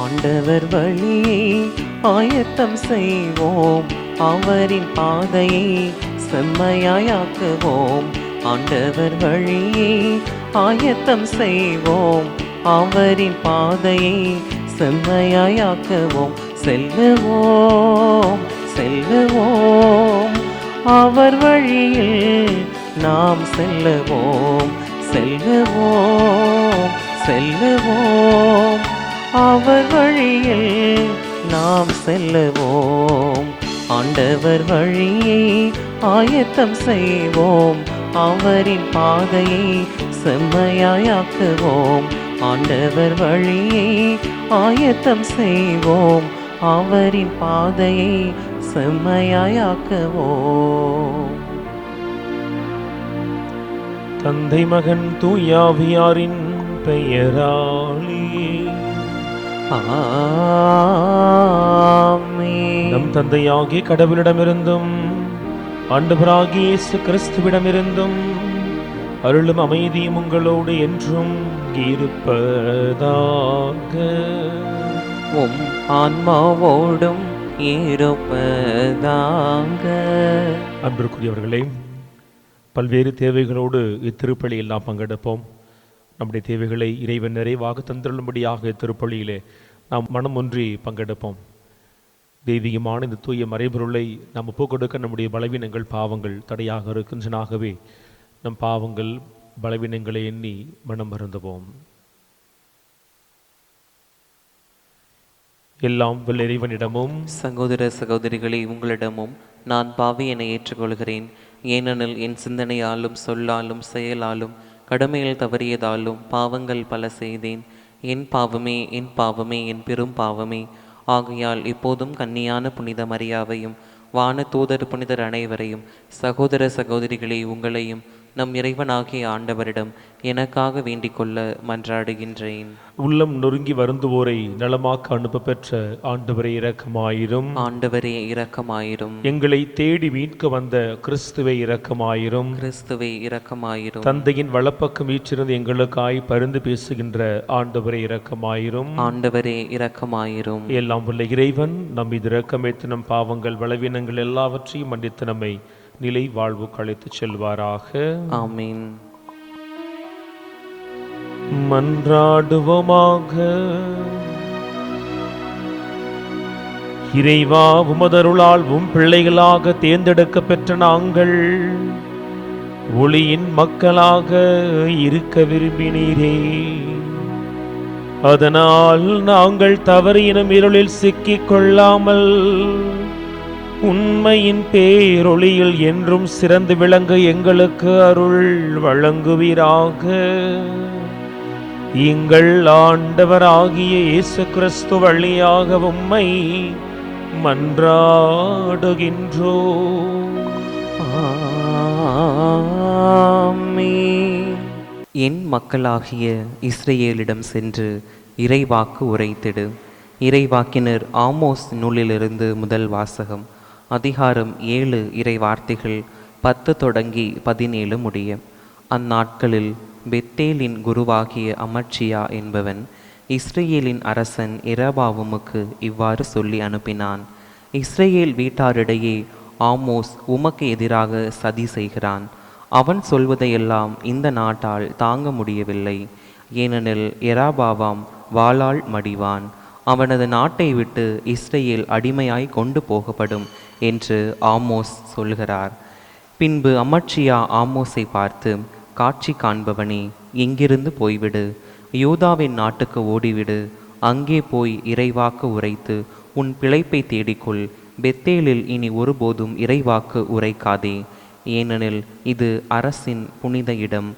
ஆண்டவர் வழியை ஆயத்தம் செய்வோம், அவரின் பாதையை செம்மையாக்குவோம். ஆண்டவர் வழியை ஆயத்தம் செய்வோம், அவரின் பாதையை செம்மையாக்குவோம். செல்லுவோம் செல்லுவோம், அவர் வழியில் நாம் செல்லுவோம். செல்லுவோம் செல்லுவோம், அவர் வழியில் நாம் செல்லுவோம். ஆண்டவர் வழியை ஆயத்தம் செய்வோம், அவரின் பாதையை செம்மையாக்குவோம். ஆண்டவர் வழியை ஆயத்தம் செய்வோம், அவரின் பாதையை செம்மையாக்குவோம். தந்தை மகன் தூயாவியாரின் பெயராலே ஆமென். நம் தந்தையாகிய கடவுளிடமிருந்தும் ஆண்டவராகிய இயேசு கிறிஸ்துவிடமிருந்தும் அருளும் அமைதியும் உங்களோடு என்றும் இருப்பதாக. உம் ஆன்மாவோடும் இருப்பதாக. அன்பிற்குரியவர்களே, பல்வேறு தேவைகளோடு இத்திருப்பலியில் நாம் பங்கெடுப்போம். நம்முடைய தேவைகளை இறைவன் நிறைவாக தந்தருளும்படியாக இத்திருப்பலியிலே நாம் மனம் ஒன்றி பங்கெடுப்போம். தெய்வீகமான இந்த தூய மறைபொருளை நாம் ஒப்புக்கொடுக்க நம்முடைய பலவீனங்கள் பாவங்கள் தடையாக இருக்கின்றனாகவே நம் பாவங்கள் பலவீனங்களை எண்ணி மனம் வருந்துவோம். எல்லாம் வல்ல இறைவனிடமும் சகோதர சகோதரிகளே, உங்களிடமும் நான் பாவியனை ஏற்றுக்கொள்கிறேன். ஏனெனில் என் சிந்தனையாலும் சொல்லாலும் செயலாலும் கடமையில் தவறியதாலும் பாவங்கள் பல செய்தேன். என் பாவமே என் பாவமே என் பெரும் பாவமே. ஆகையால் இப்போதும் கன்னியான புனித மரியாவையும் வான தூதர் புனிதர் அனைவரையும் சகோதர சகோதரிகளே உங்களையும் நம் இறைவனாகிய ஆண்டவரிடம் எனக்காக வேண்டிக் கொள்ள மன்றாடுகின்றேன். உள்ளம் நொறுங்கி வருந்துவோரை நலமாக்க அனுப்ப பெற்ற ஆண்டவரே இரக்கமாயிரும். ஆண்டவரே இரக்கமாயிரும். எங்களை தேடி மீட்க வந்த கிறிஸ்துவை இரக்கமாயிரும். கிறிஸ்துவே இரக்கமாயிரும். தந்தையின் வலப்பக்கம் வீற்றிருந்து எங்களுக்காய் பரிந்து பேசுகின்ற ஆண்டவரே இரக்கமாயிரும். ஆண்டவரே இரக்கமாயிரும். எல்லாம் உள்ள இறைவன் நம் மீது இரக்கமைத்து நம் பாவங்கள் பலவீனங்கள் எல்லாவற்றையும் மன்னித்து நம்மை நிலை வாழ்வு கழித்து செல்வாராக. ஆமீன். மன்றாடுவோமாக. இறைவா, உமதருளால் பிள்ளைகளாக தேர்ந்தெடுக்க பெற்ற நாங்கள் ஒளியின் மக்களாக இருக்க விரும்பினீரே. அதனால் நாங்கள் தவறினும் இருளில் சிக்கிக் கொள்ளாமல் உண்மையின் பேரொளியில் என்றும் சிறந்து விளங்க எங்களுக்கு அருள் வழங்குவீராக. எங்கள் ஆண்டவராகிய இயேசு கிறிஸ்து வழியாக உம்மை மன்றாடுகின்றோம். ஆமென். என் மக்களாகிய இஸ்ரவேலிடம் சென்று இறைவாக்கு உரைத்திடு. இறைவாக்கினர் ஆமோஸ் நூலிலிருந்து முதல் வாசகம். அதிகாரம் 7 இறை வார்த்தைகள் 10 தொடங்கி 17 முடிய. அந்நாட்களில் பெத்தேலின் குருவாகிய அமர்ச்சியா என்பவன் இஸ்ரேலின் அரசன் எரபாவுமுக்கு இவ்வாறு சொல்லி அனுப்பினான். இஸ்ரேல் வீட்டாரிடையே ஆமோஸ் உமக்கு எதிராக சதி செய்கிறான். அவன் சொல்வதையெல்லாம் இந்த நாட்டால் தாங்க முடியவில்லை. ஏனெனில் எராபாவாம் வாளால் மடிவான். அவனது நாட்டை விட்டு இஸ்ரேல் அடிமையாய் கொண்டு போகப்படும் என்று ஆமோஸ் சொல்கிறார். பின்பு அமர்ச்சியா ஆமோஸை பார்த்து, காட்சி காண்பவனே, எங்கிருந்து போய்விடு, யூதாவின் நாட்டுக்கு ஓடிவிடு. அங்கே போய் இறைவாக்கு உரைத்து உன் பிழைப்பை தேடிக்கொள். பெத்தேலில் இனி ஒருபோதும் இறைவாக்கு உரைக்காதே. ஏனெனில் இது அரசின் புனித இடம்,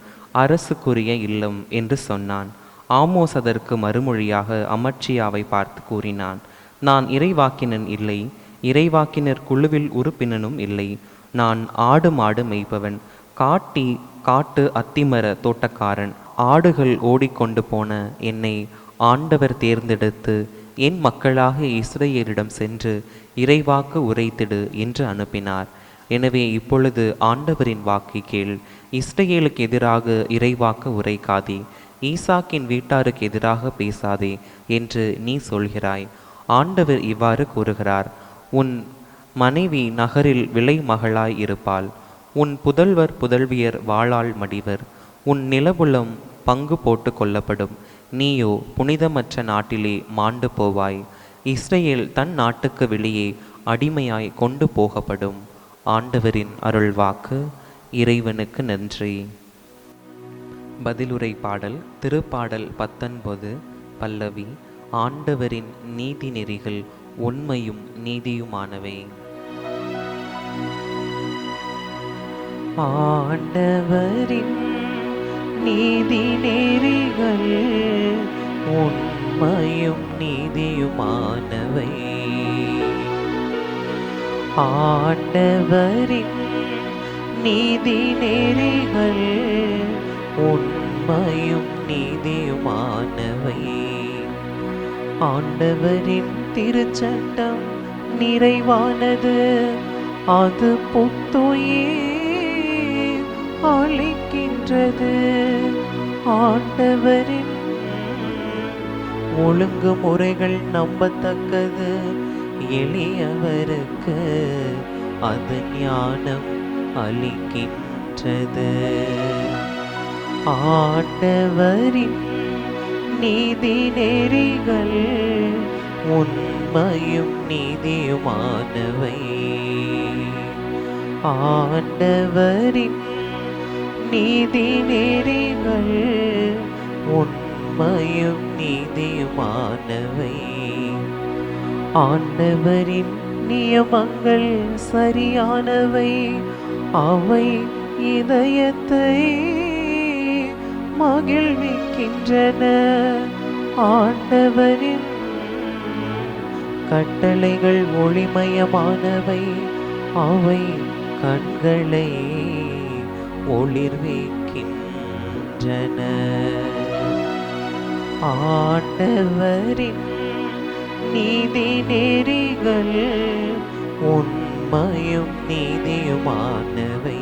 அரசுக்குரிய இல்லம் என்று சொன்னான். ஆமோஸ் அதற்கு மறுமொழியாக அமர்ச்சியாவை பார்த்து கூறினான், நான் இறைவாக்கினன் இல்லை, இறைவாக்கினர் குழுவில் உறுப்பினனும் இல்லை. நான் ஆடு மாடு மேய்ப்பவன், காட்டு அத்திமர தோட்டக்காரன். ஆடுகள் ஓடிக்கொண்டு போன என்னை ஆண்டவர் தேர்ந்தெடுத்து என் மக்களாக இஸ்ரேலிடம் சென்று இறைவாக்கு உரைத்திடு என்று அனுப்பினார். எனவே இப்பொழுது ஆண்டவரின் வாக்கை கேள். இஸ்ரேலுக்கு எதிராக இறைவாக்கு உரைக்காதே. ஈசாக்கின் வீட்டாருக்கு எதிராக பேசாதே என்று நீ சொல்கிறாய். ஆண்டவர் இவ்வாறு கூறுகிறார்: உன் மனைவி நகரில் விலை மகளாய் இருப்பாள். உன் புதல்வர் புதல்வியர் வாளால் மடிவர். உன் நிலபுலம் பங்கு போட்டு கொள்ளப்படும். நீயோ புனிதமற்ற நாட்டிலே மாண்டு போவாய். இஸ்ரேல் தன் நாட்டுக்கு வெளியே அடிமையாய் கொண்டு போகப்படும். ஆண்டவரின் அருள்வாக்கு. இறைவனுக்கு நன்றி. பதிலுரை பாடல். திருப்பாடல் 19 பல்லவி. ஆண்டவரின் நீதி நெறிகள் உண்மையும் நீதியுமானவை. ஆண்டவரின் நீதி நெறிகள் உண்மையும் நீதியுமானவை. ஆண்டவரின் நீதி நெறிகள் உண்மையும் நீதியுமானவை. ஆண்டவரின் திருச்சட்டம் நிறைவானது, அது புத்துயிர் அளிக்கின்றது. ஆண்டவரின் ஒழுங்குமுறைகள் நம்பத்தக்கது, எளியவருக்கு அது ஞானம் அளிக்கின்றது. ஆண்டவரின் நீதி நெறிகள் உண்மையும் நீதியுமானவை. ஆண்டவரின் நீதி நெறிகள் உண்மையும் நீதியுமானவை. ஆண்டவரின் நியமங்கள் சரியானவை, அவை இதயத்தை மகிழ்விக்கின்றன. ஆண்டவரின் கட்டளைகள் ஒளிமயமானவை, அவை கண்களை ஒளிர்விக்கின்றன. ஆண்டவரின் நீதி நெறிகள் உண்மையும் நீதியுமானவை.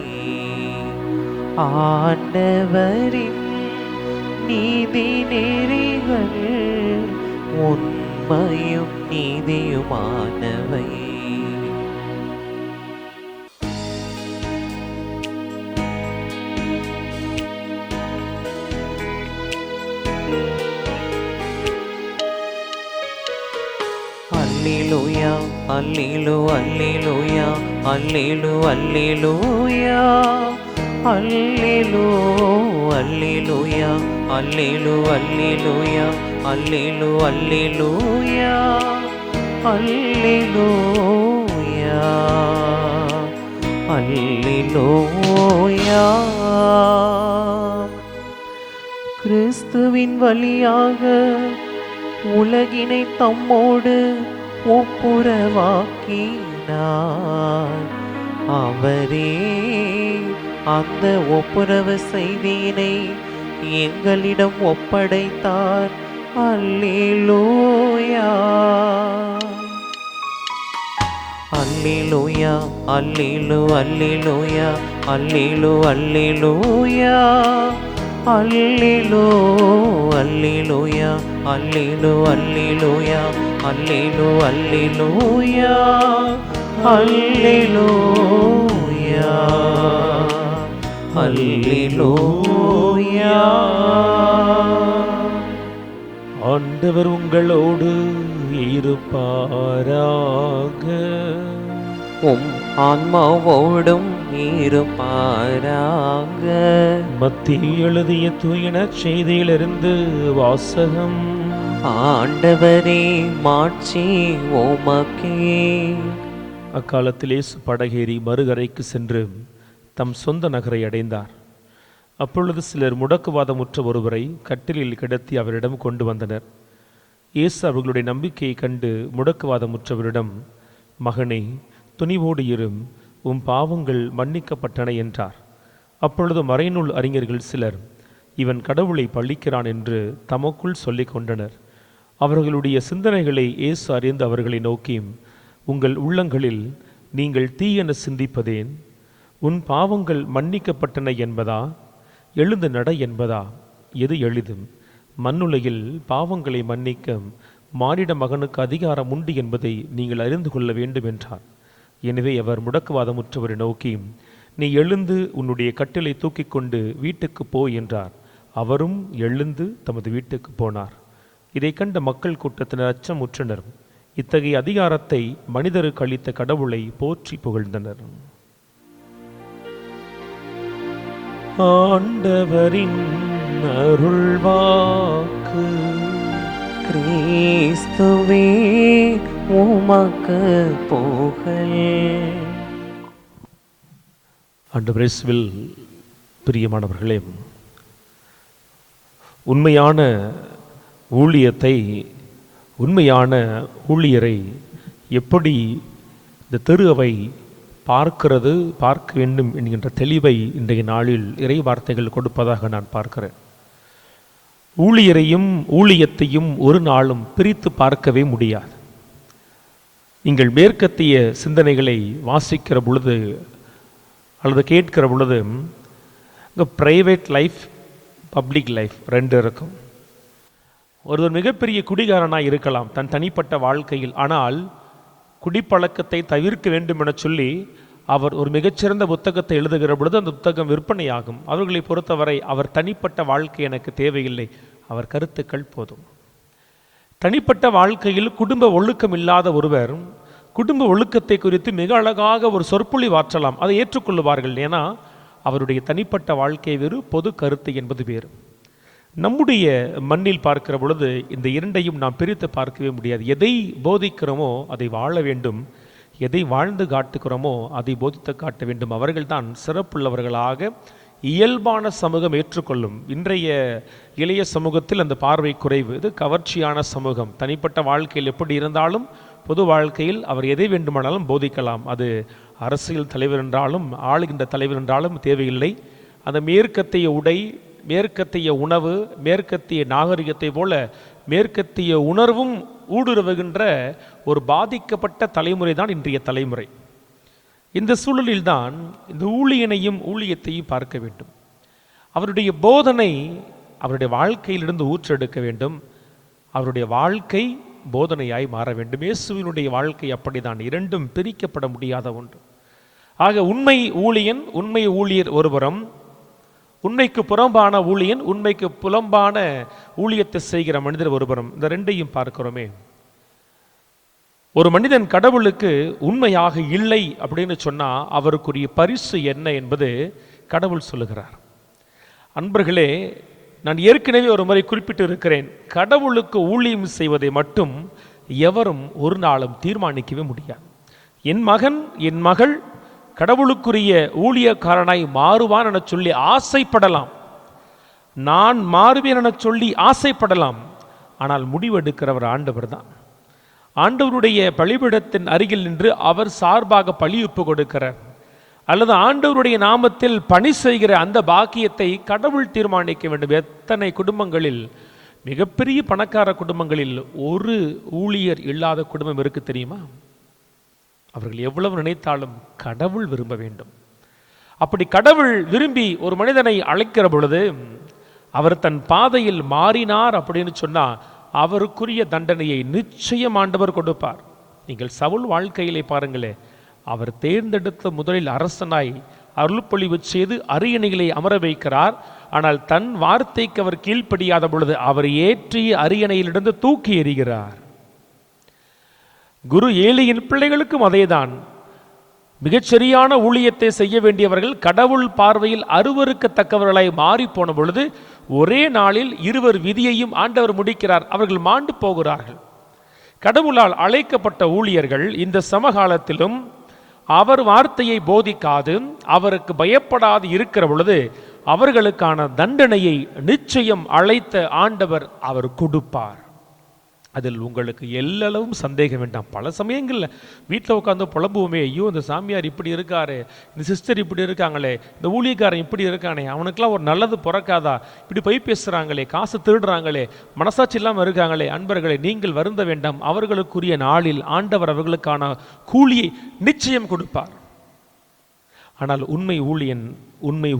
ஆண்டவரின் நீதி நெறிகள் உண்மையும் நீதியுமானவை. அல்லேலூயா அல்லேலூ அல்லேலூயா அல்லேலூ அல்லேலூயா அல்லேலூ அல்லேலூயா அல்லேலூ அல்லேலூயா அல்லேலூ அல்லேலூயா அல்லேலூயா அல்லேலூயா. கிறிஸ்துவின் வழியாக உலகினை தம்மோடு ஒப்புரவாக்கினார். அவரே அந்த ஒப்புரவு செய்தியினை எங்களிடம் ஒப்படைத்தார். அல்லேலூயா அல்லேலூயா அல்லேலூ அல்லேலூயா அல்லேலூ அல்லேலூயா அல்லேலூ அல்லேலூயா அல்லேலூ அல்லேலூயா அல்லேலூ அல்லேலூயா அல்லேலூயா அல்லேலூயா. ஆண்டவர் உங்களோடு இருப்பாராக. உம் ஆன்மாவோடும் இருப்பாராக. மத்தேயு எழுதிய தூய நற்செய்தியிலிருந்து வாசகம். ஆண்டவரே மாட்சி உமக்கே. அக்காலத்தில் இயேசு படகேறி மறுகரைக்கு சென்று தம் சொந்த நகரை அடைந்தார். அப்பொழுது சிலர் முடக்குவாதமுற்ற ஒருவரை கட்டிலில் கிடத்தி அவரிடம் கொண்டு வந்தனர். இயேசு அவர்களுடைய நம்பிக்கையை கண்டு முடக்குவாதமுற்றவரிடம், மகனே, துணிவோடு இரும், உம் பாவங்கள் மன்னிக்கப்பட்டன என்றார். அப்பொழுது மறைநூல் அறிஞர்கள் சிலர், இவன் கடவுளை பழிக்கிறான் என்று தமக்குள் சொல்லிக் கொண்டனர். அவர்களுடைய சிந்தனைகளை இயேசு அறிந்து அவர்களை நோக்கி, உங்கள் உள்ளங்களில் நீங்கள் தீயென சிந்திப்பதேன்? உன் பாவங்கள் மன்னிக்கப்பட்டன என்பதா, எழுந்து நட என்பதா? எது எளிது? மண்ணுலகில் பாவங்களை மன்னிக்க மானிட மகனுக்கு அதிகாரம் உண்டு என்பதை நீங்கள் அறிந்து கொள்ள வேண்டும் என்றார். எனவே அவர் முடக்குவாதமுற்றவரை நோக்கி, நீ எழுந்து உன்னுடைய கட்டிலை தூக்கி கொண்டு வீட்டுக்கு போ என்றார். அவரும் எழுந்து தமது வீட்டுக்கு போனார். இதை கண்ட மக்கள் கூட்டத்தினர் அச்சமுற்றனர். இத்தகைய அதிகாரத்தை மனிதருக்கு அளித்த கடவுளை போற்றி புகழ்ந்தனர். ஆண்டவரின் அருள்வாக்கு. கிறிஸ்துவே உமக்கு புகழ். ஆண்டவர் இயேசுவில் பிரியமானவர்களே, உண்மையான ஊழியத்தை, உண்மையான ஊழியரை எப்படி இந்த திரு அவை பார்க்க வேண்டும் என்கின்ற தெளிவை இன்றைய நாளில் இறை வார்த்தைகள் கொடுப்பதாக நான் பார்க்கிறேன். ஊழியரையும் ஊழியத்தையும் ஒரு நாளும் பிரித்து பார்க்கவே முடியாது. நீங்கள் மேற்கத்திய சிந்தனைகளை வாசிக்கிற பொழுது அல்லது கேட்கிற பொழுது இங்கே ப்ரைவேட் லைஃப், பப்ளிக் லைஃப் ரெண்டு இருக்கும். ஒருவர் மிகப்பெரிய குடிகாரனாக இருக்கலாம் தன் தனிப்பட்ட வாழ்க்கையில். ஆனால் குடிப்பழக்கத்தை தவிர்க்க வேண்டும் என சொல்லி அவர் ஒரு மிகச்சிறந்த புத்தகத்தை எழுதுகிற பொழுது அந்த புத்தகம் விற்பனையாகும். அவர்களை பொறுத்தவரை அவர் தனிப்பட்ட வாழ்க்கை எனக்கு தேவையில்லை, அவர் கருத்துக்கள் போதும். தனிப்பட்ட வாழ்க்கையில் குடும்ப ஒழுக்கம் இல்லாத ஒருவர் குடும்ப ஒழுக்கத்தை குறித்து மிக அழகாக ஒரு சொற்பொழிவாற்றலாம், அதை ஏற்றுக்கொள்ளுவார்கள். ஏன்னா அவருடைய தனிப்பட்ட வாழ்க்கை வேறு, பொது கருத்து என்பது வேறு. நம்முடைய மண்ணில் பார்க்கிற பொழுது இந்த இரண்டையும் நாம் பிரித்து பார்க்கவே முடியாது. எதை போதிக்கிறோமோ அதை வாழ வேண்டும், எதை வாழ்ந்து காட்டுகிறோமோ அதை போதித்து காட்ட வேண்டும். அவர்கள்தான் சிறப்புள்ளவர்களாக இயல்பான சமூகம் ஏற்றுக்கொள்ளும். இன்றைய இளைய சமூகத்தில் அந்த பார்வை குறைவு. இது கவர்ச்சியான சமூகம். தனிப்பட்ட வாழ்க்கையில் எப்படி இருந்தாலும் பொது வாழ்க்கையில் அவர் எதை வேண்டுமானாலும் போதிக்கலாம். அது அரசியல் தலைவர் என்றாலும் ஆளுகின்ற தலைவர் என்றாலும் தேவையில்லை. அந்த மேற்கத்திய உடை, மேற்கத்திய உணவு, மேற்கத்திய நாகரிகத்தை போல மேற்கத்திய உணர்வும் ஊடுருவுகின்ற ஒரு பாதிக்கப்பட்ட தலைமுறை தான் இன்றைய தலைமுறை. இந்த சூழலில்தான் இந்த ஊழியனையும் ஊழியத்தையும் பார்க்க வேண்டும். அவருடைய போதனை அவருடைய வாழ்க்கையிலிருந்து ஊற்றெடுக்க வேண்டும். அவருடைய வாழ்க்கை போதனையாய் மாற வேண்டும். இயேசுவினுடைய வாழ்க்கை அப்படிதான், இரண்டும் பிரிக்கப்பட முடியாத ஒன்று. ஆக உண்மை ஊழியன், உண்மை ஊழியர் ஒருபுறம், உண்மைக்கு புறம்பான ஊழியன், உண்மைக்கு புலம்பான ஊழியத்தை செய்கிற மனிதர் ஒருபுறம். இந்த ரெண்டையும் பார்க்கிறோமே. ஒரு மனிதன் கடவுளுக்கு உண்மையாக இல்லை அப்படின்னு சொன்னா அவருக்குரிய பரிசு என்ன என்பது கடவுள் சொல்லுகிறார். அன்பர்களே, நான் ஏற்கனவே ஒரு முறை குறிப்பிட்டு இருக்கிறேன், கடவுளுக்கு ஊழியம் செய்வதை மட்டும் எவரும் ஒரு நாளும் தீர்மானிக்கவே முடியாது. என் மகன், என் மகள் கடவுளுக்குரிய ஊழியக்காரனாய் மாறுவான் என சொல்லி ஆசைப்படலாம், நான் மாறுவேன் என சொல்லி ஆசைப்படலாம். ஆனால் முடிவெடுக்கிறவர் ஆண்டவர் தான். ஆண்டவருடைய பலிபீடத்தின் அருகில் நின்று அவர் சார்பாக பலியுப்பு கொடுக்கிறார், அல்லது ஆண்டவருடைய நாமத்தில் பணி செய்கிற அந்த பாக்கியத்தை கடவுள் தீர்மானிக்க வேண்டும். எத்தனை குடும்பங்களில், மிகப்பெரிய பணக்கார குடும்பங்களில் ஒரு ஊழியர் இல்லாத குடும்பம் இருக்கு தெரியுமா? அவர்கள் எவ்வளவு நினைத்தாலும் கடவுள் விரும்ப வேண்டும். அப்படி கடவுள் விரும்பி ஒரு மனிதனை அழைக்கிற பொழுது அவர் தன் பாதையில் மாறினார் அப்படின்னு சொன்னா அவருக்குரிய தண்டனையை நிச்சயம் ஆண்டவர் கொடுப்பார். நீங்கள் சவுல் வாழ்க்கையிலே பாருங்களே, அவர் தேர்ந்தெடுத்த முதலில் அரசனாய் அருள்பொழிவு செய்து அரியணைகளை அமர வைக்கிறார். ஆனால் தன் வார்த்தைக்கு அவர் கீழ்ப்படியாத பொழுது அவர் ஏற்றிய அரியணையிலிருந்து தூக்கி எறிகிறார். குரு ஏலியின் பிள்ளைகளுக்கும் அதேதான். மிகச்சரியான ஊழியத்தை செய்ய வேண்டியவர்கள் கடவுள் பார்வையில் அருவருக்கத்தக்கவர்களாய் மாறி போன பொழுது ஒரே நாளில் இருவர் விதியையும் ஆண்டவர் முடிக்கிறார். அவர்கள் மாண்டு போகிறார்கள். கடவுளால் அழைக்கப்பட்ட ஊழியர்கள் இந்த சமகாலத்திலும் அவர் வார்த்தையை போதிக்காது, அவருக்கு பயப்படாது இருக்கிற பொழுது அவர்களுக்கான தண்டனையை நிச்சயம் அழைத்த ஆண்டவர் அவர் கொடுப்பார். அதில் உங்களுக்கு எல்லளவும் சந்தேகம் வேண்டாம். பல சமயங்களில் வீட்டில் உட்காந்து புலம்புவோமே, ஐயோ இந்த சாமியார் இப்படி இருக்காரு, இந்த சிஸ்டர் இப்படி இருக்காங்களே, இந்த ஊழியக்காரன் இப்படி இருக்கானே, அவனுக்கெல்லாம் ஒரு நல்லது பிறக்காதா, இப்படி பொய் பேசுகிறாங்களே, காசு திருடுறாங்களே, மனசாட்சி இல்லாமல் இருக்காங்களே. அன்பர்களே, நீங்கள் வருந்த வேண்டாம். அவர்களுக்குரிய நாளில் ஆண்டவர் அவர்களுக்கான கூலியை நிச்சயம் கொடுப்பார். ஆனால் உண்மை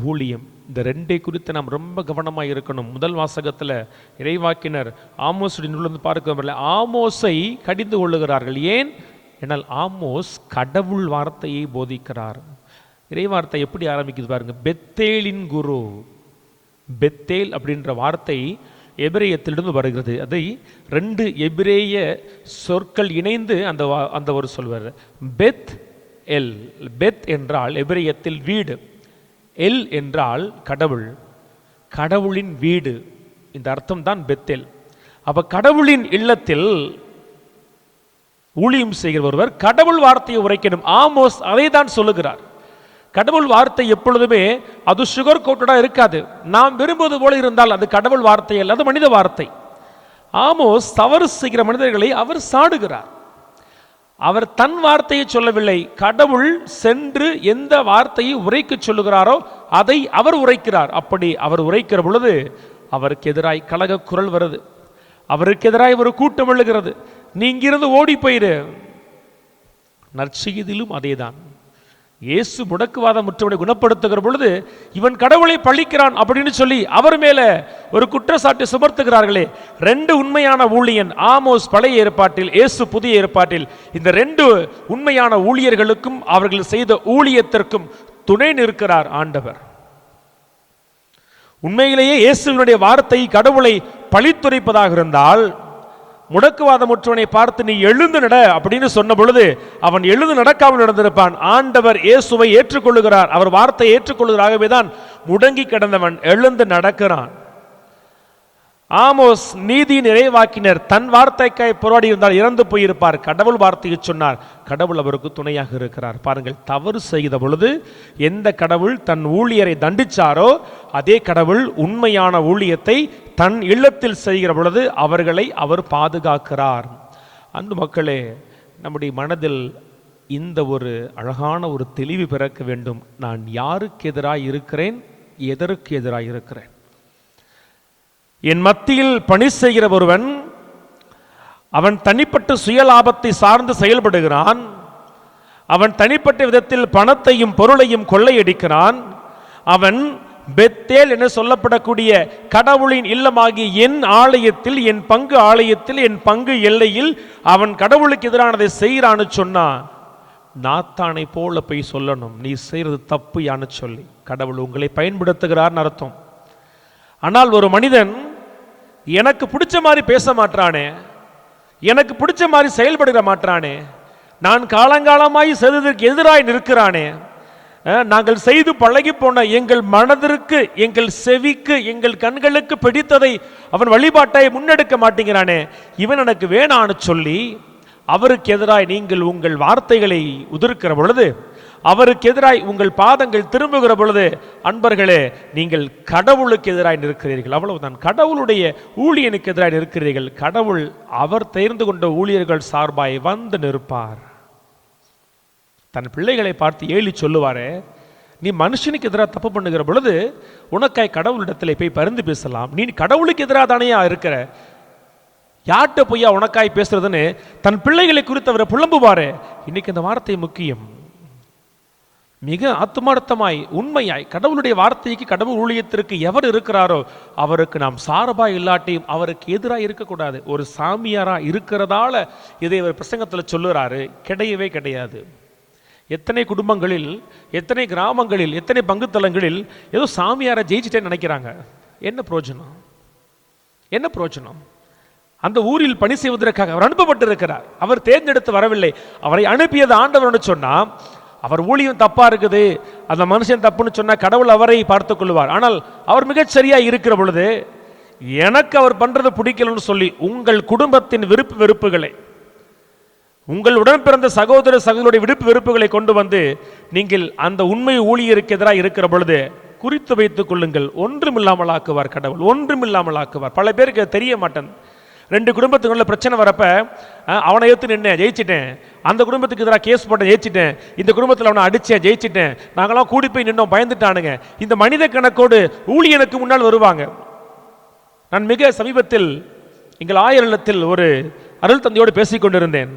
ஊழியம் இந்த ரெண்டை குறித்து நாம் ரொம்ப கவனமாக இருக்கணும். முதல் வாசகத்தில் இறைவாக்கினர் ஆமோஸுடைய நூலிலிருந்து பார்க்க ஆமோஸை கடிந்து கொள்ளுகிறார்கள். ஏன் என்னால் ஆமோஸ் கடவுள் வார்த்தையை போதிக்கிறார். இறைவார்த்தை எப்படி ஆரம்பிக்குது பாருங்க. பெத்தேலின் குரு. பெத்தேல் அப்படின்ற வார்த்தை எபிரேயத்திலிருந்து வருகிறது. அதை 2 எபிரேய சொற்கள் இணைந்து அந்த ஒரு சொல்வார். பெத் எல். பெத் என்றால் எபிரேயத்தில் வீடு, எல் என்றால் கடவுள், கடவுளின் வீடு. இந்த அர்த்தம் தான் பெத்தேல். அப்ப கடவுளின் இல்லத்தில் ஊழியம் செய்கிற ஒருவர் கடவுள் வார்த்தையை உரைக்கணும். ஆமோஸ் அதை தான் சொல்லுகிறார். கடவுள் வார்த்தை எப்பொழுதுமே அது சுகர் கோட்டடா இருக்காது. நாம் விரும்புவது போல இருந்தால் அது கடவுள் வார்த்தை அல்ல, அது மனித வார்த்தை. ஆமோஸ் தவறு செய்கிற மனிதர்களை அவர் சாடுகிறார். அவர் தன் வார்த்தையை சொல்லவில்லை, கடவுள் சென்று எந்த வார்த்தையை உரைக்க சொல்லுகிறாரோ அதை அவர் உரைக்கிறார். அப்படி அவர் உரைக்கிற பொழுது அவருக்கு எதிராய் கலக குரல் வருது, அவருக்கு எதிராய் ஒரு கூட்டம் எழுகிறது. நீ இங்கிருந்து ஓடி போயிரு. நற்செய்தியிலும் அதேதான். இயேசு முடக்குவாதம் முற்றவனை குணப்படுத்துகிற பொழுது இவன் கடவுளை பழிக்கிறான் அப்படின்னு சொல்லி அவர் மேல ஒரு குற்றச்சாட்டை சுமர்த்துகிறார்களே. 2 உண்மையான ஊழியன், ஆமோஸ் பழைய ஏற்பாட்டில், இயேசு புதிய ஏற்பாட்டில். இந்த 2 உண்மையான ஊழியர்களுக்கும் அவர்கள் செய்த ஊழியத்திற்கும் துணை நிற்கிறார் ஆண்டவர். உண்மையிலேயே இயேசுவினுடைய வார்த்தை கடவுளை பழித்துரைப்பதாக இருந்தால் முடக்குவாதமுற்றவனை பார்த்து நீ எழுந்து நட அப்படின்னு சொன்ன பொழுது அவன் எழுந்து நடக்காமல் நடந்திருப்பான். ஆண்டவர் இயேசுவை ஏற்றுக்கொள்ளுகிறார், அவர் வார்த்தையை ஏற்றுக்கொள்ளுகிறாகவே தான் முடங்கி கிடந்தவன் எழுந்து நடக்கிறான். ஆமோஸ் நீதியின் இறைவாக்கினர், தன் வார்த்தைக்காய் போராடி இருந்தால் இறந்து போயிருப்பார். கடவுள் வார்த்தையை சொன்னார், கடவுள் அவருக்கு துணையாக இருக்கிறார். பாருங்கள், தவறு செய்த பொழுது எந்த கடவுள் தன் ஊழியரை தண்டிச்சாரோ அதே கடவுள் உண்மையான ஊழியத்தை தன் இல்லத்தில் செய்கிற பொழுது அவர்களை அவர் பாதுகாக்கிறார். அன்பு மக்களே, நம்முடைய மனதில் இந்த ஒரு அழகான ஒரு தெளிவு பிறக்க வேண்டும். நான் யாருக்கு எதிராக இருக்கிறேன், எதற்கு எதிராக இருக்கிறேன்? என் மத்தியில் பணி செய்கிற ஒருவன் அவன் தனிப்பட்ட சுயலாபத்தை சார்ந்து செயல்படுகிறான். அவன் தனிப்பட்ட விதத்தில் பணத்தையும் பொருளையும் கொள்ளையடிக்கிறான். அவன் பெத்தேல் என சொல்லப்படக்கூடிய கடவுளின் இல்லமாகிய என் ஆலயத்தில், என் பங்கு ஆலயத்தில், என் பங்கு எல்லையில் அவன் கடவுளுக்கு எதிரானதை செய்கிறான்னு சொன்னா நாத்தானை போல போய் சொல்லணும், நீ செய்யறது தப்பு யான்னு சொல்லி கடவுள் உங்களை பயன்படுத்துகிறார்னு அர்த்தம். ஆனால் ஒரு மனிதன் எனக்கு பிடிச்ச மாதிரி பேச மாட்டானே, எனக்கு பிடிச்ச மாதிரி செயல்படுகிற மாட்டானே, நான் காலங்காலமாய் செய்ததற்கு எதிராய் நிற்கிறானே, நாங்கள் செய்து பழகி போன எங்கள் மனதிற்கு, எங்கள் செவிக்கு, எங்கள் கண்களுக்கு பிடித்ததை அவன் வழிபாட்டை முன்னெடுக்க மாட்டேங்கிறானே, இவன் எனக்கு வேணான்னு சொல்லி அவருக்கு எதிராய் நீங்கள் உங்கள் வார்த்தைகளை உதிர்க்கிற பொழுது, அவருக்கு எதிராய் உங்கள் பாதங்கள் திரும்புகிற பொழுது, அன்பர்களே, நீங்கள் கடவுளுக்கு எதிராய் நிற்கிறீர்கள். அவ்வளவுதான். கடவுளுடைய ஊழியனுக்கு எதிராய் நிற்கிறீர்கள். கடவுள் அவர் தேர்ந்து கொண்ட ஊழியர்கள் சார்பாய் வந்து நிற்பார். தன் பிள்ளைகளை பார்த்து ஏளி சொல்லுவாரே, நீ மனுஷனுக்கு எதிராக தப்பு பண்ணுகிற பொழுது உனக்காய் கடவுளிடத்தில் போய் பரிந்து பேசலாம். நீ கடவுளுக்கு எதிராக தானேயா இருக்கிற, யார்கிட்ட பொய்யா உனக்காய் பேசுறதுன்னு தன் பிள்ளைகளை குறித்து அவரை புலம்புவாரே. இன்னைக்கு இந்த வார்த்தை முக்கியம். மிக ஆத்மார்த்தமாய் உண்மையாய் கடவுளுடைய வார்த்தைக்கு, கடவுள் ஊழியத்திற்கு எவர் இருக்கிறாரோ அவருக்கு நாம் சார்பாய் இல்லாட்டியும் அவருக்கு எதிராக இருக்கக்கூடாது. ஒரு சாமியாரா இருக்கிறதால இதை அவர் பிரசங்கத்தில் சொல்லுறாரு, கிடையவே கிடையாது. எத்தனை குடும்பங்களில், எத்தனை கிராமங்களில், எத்தனை பங்குத்தலங்களில் ஏதோ சாமியாரை ஜெயிச்சிட்டேன்னு நினைக்கிறாங்க. என்ன பிரயோஜனம்? என்ன பிரயோஜனம்? அந்த ஊரில் பணி செய்வதற்காக அவர் அனுப்பப்பட்டிருக்கிறார். அவர் தேர்ந்தெடுத்து வரவில்லை. அவரை அனுப்பியது ஆண்டவர்னு சொன்னா அவர் ஊழியம் தப்பா இருக்குது, அந்த மனுஷன் தப்புன்னு சொன்னா கடவுள் அவரை பார்த்துக் கொள்வார். ஆனால் அவர் மிகச் சரியா இருக்கிற பொழுது எனக்கு அவர் பண்றது பிடிக்கலன்னு சொல்லி உங்கள் குடும்பத்தின் விருப்பு வெறுப்புகளை, உங்கள் உடன் பிறந்த சகோதர சகோதரியுடைய விருப்பு வெறுப்புகளை கொண்டு வந்து நீங்கள் அந்த உண்மை ஊழியருக்கு எதிராக இருக்கிற பொழுது குறித்து வைத்துக் கொள்ளுங்கள். ஒன்றுமில்லாமல் ஆக்குவார் கடவுள், ஒன்றுமில்லாமல் ஆக்குவார். பல பேருக்கு தெரிய மாட்டேன். 2 குடும்பத்துக்குள்ள பிரச்சனை வரப்ப அவனை எடுத்து நின்று ஜெயிச்சிட்டேன், அந்த குடும்பத்துக்கு எதிராக கேஸ் போட்டேன் ஜெயிச்சிட்டேன், இந்த குடும்பத்தில் அவனை அடிச்சேன் ஜெயிச்சிட்டேன், நாங்களாம் கூடி போய் நின்னோம் பயந்துட்டானுங்க. இந்த மனித கணக்கோடு ஊழியனுக்கு முன்னால் வருவாங்க. நான் மிக சமீபத்தில் எங்கள் ஆயர் இல்லத்தில் ஒரு அருள் தந்தையோடு பேசிக் கொண்டிருந்தேன்.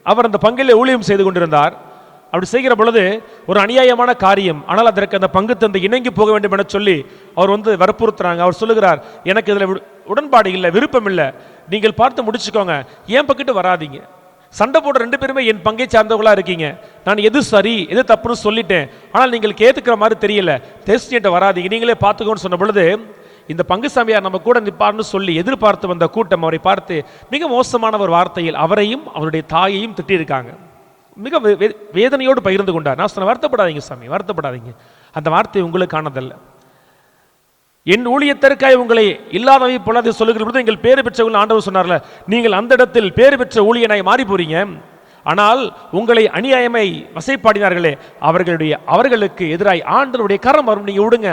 அவர் அந்த பங்கிலே ஊழியம் செய்து கொண்டிருந்தார். அப்படி செய்கிற பொழுது ஒரு அநியாயமான காரியம், ஆனால் அதற்கு அந்த பங்கு தந்தை இணங்கி போக வேண்டும் என சொல்லி அவர் வற்புறுத்துறாங்க. அவர் சொல்லுகிறார், எனக்கு இதில் உடன்பாடு இல்லை, விருப்பம் இல்லை, நீங்கள் பார்த்து முடிச்சுக்கோங்க, ஏன் பக்கிட்டு வராதிங்க. சண்டை போடுற 2 பேருமே என் பங்கை சார்ந்தவர்களா இருக்கீங்க. நான் எது சரி எது தப்புன்னு சொல்லிட்டேன், ஆனால் நீங்கள் கேட்டுக்கிற மாதிரி தெரியல, தேசியட்ட வராதிங்க, நீங்களே பார்த்துக்கோன்னு சொன்ன பொழுது இந்த பங்கு சாமியார் நம்ம கூட நிற்பார்னு சொல்லி எதிர்பார்த்து வந்த கூட்டம் அவரை பார்த்து மிக மோசமான ஒரு வார்த்தையில் அவரையும் அவருடைய தாயையும் திட்டியிருக்காங்க. மிக வேதனையோடு பகிர்ந்து கொண்டார். நான் சொன்ன, வருத்தப்படாதீங்க சாமி, வருத்தப்படாதீங்க, அந்த வார்த்தை உங்களுக்கானதல்ல. என் ஊழியத்திற்காக உங்களை இல்லாதவை பொல்லாதை சொல்லுகிற பொழுது எங்கள் பேறு பெற்றவர்கள் ஆண்டவர் சொன்னார்ல, நீங்கள் அந்த இடத்தில் பேறு பெற்ற ஊழியனாய் மாறி போறீங்க. ஆனால் உங்களை அநியாயமை வசைப்பாடினார்களே அவர்களுக்கு எதிராய் ஆண்டவருடைய கரம் வரும், நீங்க விடுங்க.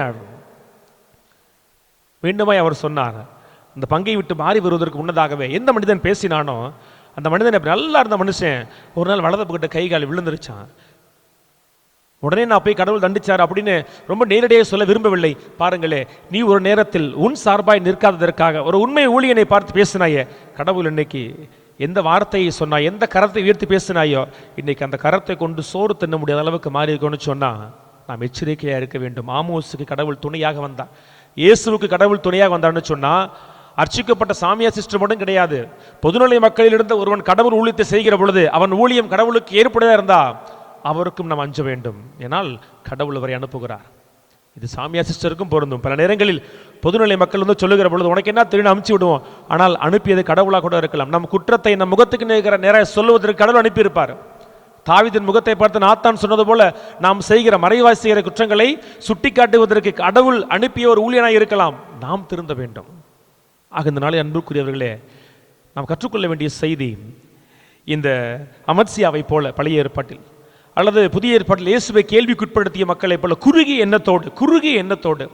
மீண்டுமாய் அவர் சொன்னார், அந்த பங்கை விட்டு மாறி வருவதற்கு முன்னதாகவே எந்த மனிதன் பேசினானோ அந்த மனிதன் நல்லா இருந்த மனுஷன் ஒரு நாள் வலது பக்கிட்ட கை கால் விழுந்துருச்சான். உடனே நான் போய் கடவுள் தண்டிச்சார் அப்படின்னு ரொம்ப நேரடியாக சொல்ல விரும்பவில்லை. பாருங்களே, நீ ஒரு நேரத்தில் உன் சார்பாய் நிற்காததற்காக ஒரு உண்மை ஊழியனை பார்த்து பேசினாயே, கடவுள் இன்னைக்கு எந்த வார்த்தையை சொன்னாய், எந்த கரத்தை உயர்த்தி பேசினாயோ, இன்னைக்கு அந்த கரத்தை கொண்டு சோறு தின்ன முடியாத அளவுக்கு மாறி இருக்கணும்னு சொன்னா நாம் எச்சரிக்கையா இருக்க வேண்டும். ஆமோஸுக்கு கடவுள் துணையாக வந்தான், இயேசுவுக்கு கடவுள் துணையாக வந்தான்னு சொன்னா அர்ச்சிக்கப்பட்ட சாமியா சிஸ்டர் மட்டும் கிடையாது, பொதுநிலை மக்களில் இருந்த ஒருவன் கடவுள் ஊழியத்தை செய்கிற பொழுது அவன் ஊழியம் கடவுளுக்கு ஏற்புடையதா இருந்தா அவருக்கும் நாம் அஞ்ச வேண்டும். ஏனால் கடவுள் அவரை அனுப்புகிறார். இது சாமியா சிஸ்டருக்கும் பொருந்தும். பல நேரங்களில் பொதுநிலை மக்கள் சொல்லுகிற பொழுது உனக்கு என்ன தெரியும் அனுப்பிச்சு விடுவோம், ஆனால் அனுப்பியது கடவுளாக கூட இருக்கலாம். நம் குற்றத்தை நம் முகத்துக்கு நேர்கிற நேராக சொல்லுவதற்கு கடவுள் அனுப்பியிருப்பார். தாவீதின் முகத்தை பார்த்து நாத்தான் சொன்னது போல நாம் செய்கிற மறைவாய் செய்கிற குற்றங்களை சுட்டி காட்டுவதற்கு கடவுள் அனுப்பிய ஒரு ஊழியனாய் இருக்கலாம். நாம் திருந்த வேண்டும். ஆக இந்த நாளை அன்புக்குரியவர்களே, நாம் கற்றுக்கொள்ள வேண்டிய செய்தி, இந்த அமத்சியாவை போல பழைய ஏற்பாட்டில் அல்லது புதிய ஏற்பாட்டில் இயேசுவை கேள்விக்குட்படுத்திய மக்களை போல குறுகிய எண்ணத்தோடு